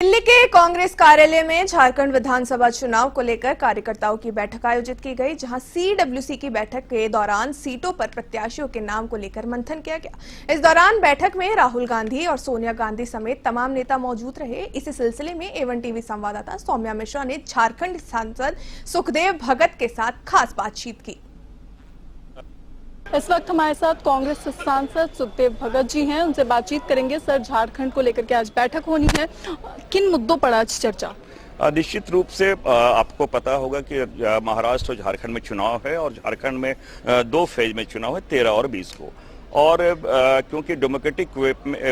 दिल्ली के कांग्रेस कार्यालय में झारखंड विधानसभा चुनाव को लेकर कार्यकर्ताओं की बैठक आयोजित की गई, जहां सीडब्ल्यूसी की बैठक के दौरान सीटों पर प्रत्याशियों के नाम को लेकर मंथन किया गया। इस दौरान बैठक में राहुल गांधी और सोनिया गांधी समेत तमाम नेता मौजूद रहे। इसी सिलसिले में A1 टीवी संवाददाता सौम्या मिश्रा ने झारखंड सांसद सुखदेव भगत के साथ खास बातचीत की। इस वक्त हमारे साथ कांग्रेस सांसद सुखदेव भगत जी हैं, उनसे बातचीत करेंगे। सर, झारखंड को लेकर के आज बैठक होनी है, किन मुद्दों पर आज चर्चा? निश्चित रूप से आपको पता होगा कि महाराष्ट्र और झारखंड में चुनाव है और झारखंड में 2 फेज में चुनाव है, 13 और 20 को। और क्योंकि डेमोक्रेटिक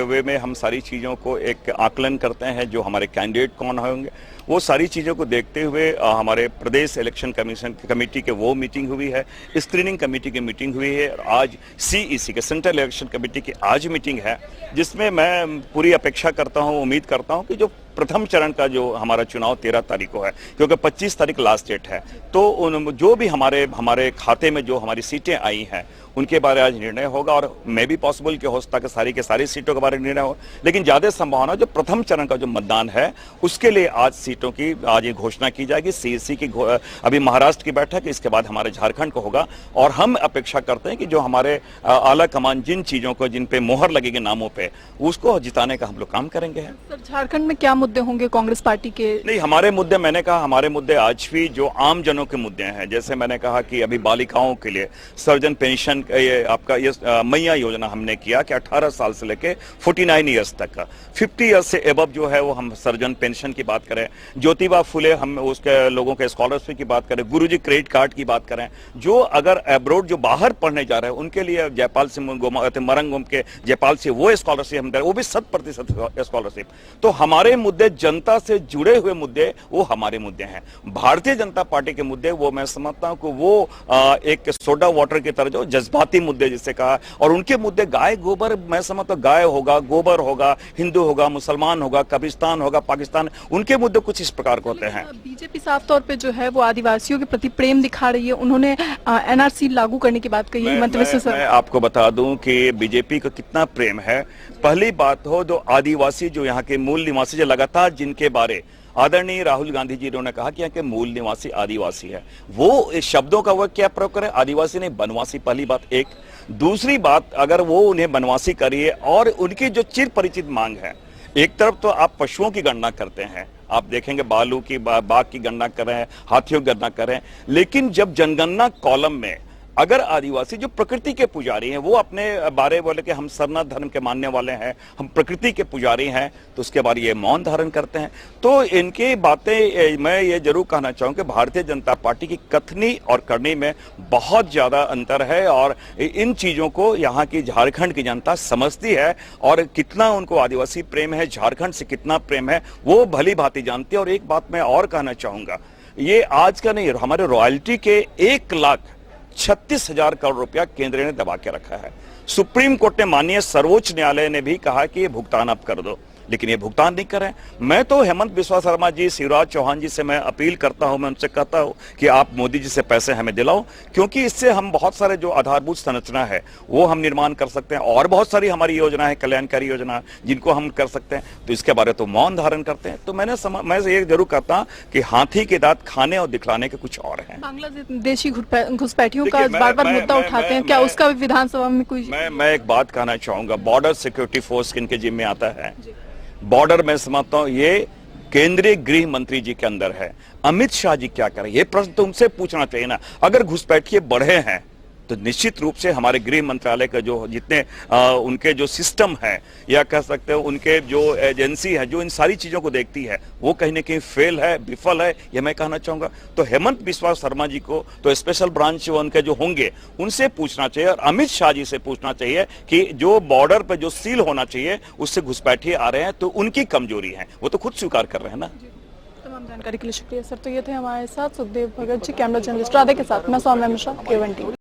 वे में हम सारी चीज़ों को एक आकलन करते हैं, जो हमारे कैंडिडेट कौन होंगे, वो सारी चीज़ों को देखते हुए हमारे प्रदेश इलेक्शन कमीशन कमेटी के वो मीटिंग हुई है, स्क्रीनिंग कमेटी की मीटिंग हुई है, और आज CEC के सेंट्रल इलेक्शन कमेटी की आज मीटिंग है, जिसमें मैं पूरी अपेक्षा करता हूँ, उम्मीद करता हूँ कि जो प्रथम चरण का जो हमारा चुनाव 13 तारीख को है, क्योंकि 25 तारीख लास्ट डेट है, तो जो भी हमारे खाते में जो हमारी सीटें आई हैं उनके बारे में आज निर्णय होगा। और मैं भी पॉसिबल कि हो सकता है सारी के सारी सीटों के बारे में निर्णय हो, लेकिन ज्यादा संभावना जो प्रथम चरण का जो मतदान है उसके लिए आज सीटों की आज ये घोषणा की जाएगी। CEC की अभी महाराष्ट्र की बैठक, इसके बाद हमारे झारखंड को होगा, और हम अपेक्षा करते हैं कि जो हमारे आला कमान जिन चीजों को जिन पे मोहर लगेगी नामों पे, उसको जिताने का हम लोग काम करेंगे। सर, झारखंड में क्या मुद्दे होंगे कांग्रेस पार्टी के? नहीं, हमारे मुद्दे, मैंने कहा हमारे मुद्दे आज भी जो आम जनों के मुद्दे हैं, जैसे मैंने कहा कि अभी बालिकाओं के लिए सर्जन पेंशन, ये आपका ये मैया योजना हमने किया कि 18 साल से लेके 49 ईयर्स तक का, 50 ईयर्स से एबव जो है वो हम सर्जन पेंशन की बात करें, ज्योतिबा फुले हम उसके लोगों के स्कॉलरशिप की बात करें, गुरुजी क्रेडिट कार्ड की बात करें, जो अगर अब्रोड जो बाहर पढ़ने जा रहे हैं उनके लिए जयपाल सिंह मरंगम के जयपाल से वो स्कॉलरशिप हम दे रहे, वो भी 100% स्कॉलरशिप। तो हमारे मुद्दे, जनता से जुड़े हुए मुद्दे, वो हमारे मुद्दे हैं। भारतीय जनता पार्टी के मुद्दे वो मैं समझता हूं कि वो एक सोडा वाटर की तरह जो जज्बाती मुद्दे जिसे कहा, और उनके मुद्दे गाय गोबर, मैं समझता हूं गाय होगा, गोबर होगा, हिंदू होगा, मुसलमान होगा, कब्रिस्तान होगा, पाकिस्तान, उनके मुद्दे कुछ इस प्रकार के होते हैं। बीजेपी साफ तौर पे जो है वो आदिवासियों के प्रति प्रेम दिखा रही है, उन्होंने NRC लागू करने की बात कही है। मैं आपको बता दूं कि बीजेपी को कितना प्रेम है। पहली बात हो, जो आदिवासी, जो यहाँ के मूल निवासी, जो लगातार जिनके बारे आदरणीय राहुल गांधी जी ने कहा कि यहाँ के मूल निवासी आदिवासी है, वो इस शब्दों का वह क्या प्रयोग करे, आदिवासी नहीं बनवासी। पहली बात एक। दूसरी बात, अगर वो उन्हें बनवासी करिए, और उनकी जो चिर परिचित मांग है, एक तरफ तो आप पशुओं की गणना करते हैं, आप देखेंगे बालू की बाघ की गणना कर रहे हैं, हाथियों की गणना कर रहे हैं, लेकिन जब जनगणना कॉलम में अगर आदिवासी जो प्रकृति के पुजारी हैं, वो अपने बारे बोले कि हम सरना धर्म के मानने वाले हैं, हम प्रकृति के पुजारी हैं, तो उसके बारे ये मौन धारण करते हैं। तो इनकी बातें, मैं ये जरूर कहना चाहूँगा कि भारतीय जनता पार्टी की कथनी और करनी में बहुत ज्यादा अंतर है, और इन चीजों को यहाँ की झारखंड की जनता समझती है, और कितना उनको आदिवासी प्रेम है, झारखंड से कितना प्रेम है, वो भली भांति जानती है। और एक बात मैं और कहना चाहूंगा, ये आज का नहीं, हमारे रॉयल्टी के 1,36,000 करोड़ रुपया केंद्र ने दबा के रखा है। सुप्रीम कोर्ट ने, माननीय सर्वोच्च न्यायालय ने भी कहा कि ये भुगतान अब कर दो, लेकिन ये भुगतान नहीं करें। मैं तो हेमंत बिस्वा शर्मा जी, शिवराज चौहान जी से मैं अपील करता हूं, मैं उनसे कहता हूं कि आप मोदी जी से पैसे हमें दिलाओ, क्योंकि इससे हम बहुत सारे जो आधारभूत संरचना है वो हम निर्माण कर सकते हैं, और बहुत सारी हमारी योजना है, कल्याणकारी योजना, जिनको हम कर सकते हैं। तो इसके बारे तो मौन धारण करते हैं। तो मैं ये जरूर कहता कि हाथी के दांत खाने और दिखलाने के कुछ और हैं। बांग्लादेशी घुसपैठियों का बार बार मुद्दा उठाते हैं, क्या उसका विधानसभा में कोई? मैं एक बात कहना चाहूंगा, बॉर्डर सिक्योरिटी फोर्स किनके जिम्मे आता है? बॉर्डर में समझता हूं ये केंद्रीय गृह मंत्री जी के अंदर है। अमित शाह जी क्या करें, ये प्रश्न तो उनसे पूछना चाहिए ना। अगर घुसपैठिए बढ़े हैं तो निश्चित रूप से हमारे गृह मंत्रालय का जो जितने उनके जो सिस्टम है, या कह सकते हो उनके जो एजेंसी है, जो इन सारी चीजों को देखती है, वो कहीं ना कहीं फेल है, विफल है, ये मैं कहना चाहूंगा। तो हेमंत बिस्वा शर्मा जी को तो स्पेशल ब्रांच उनके जो होंगे उनसे पूछना चाहिए, और अमित शाह जी से पूछना चाहिए कि जो बॉर्डर पर जो सील होना चाहिए उससे घुसपैठिए आ रहे हैं, तो उनकी कमजोरी है, वो तो खुद स्वीकार कर रहे हैं ना। तमाम जानकारी के लिए शुक्रिया सर। तो ये थे हमारे साथ सुखदेव भगत जी, कैमरा जर्नलिस्ट राधे के साथ मैं सौम्या मिश्रा, A1 टीवी।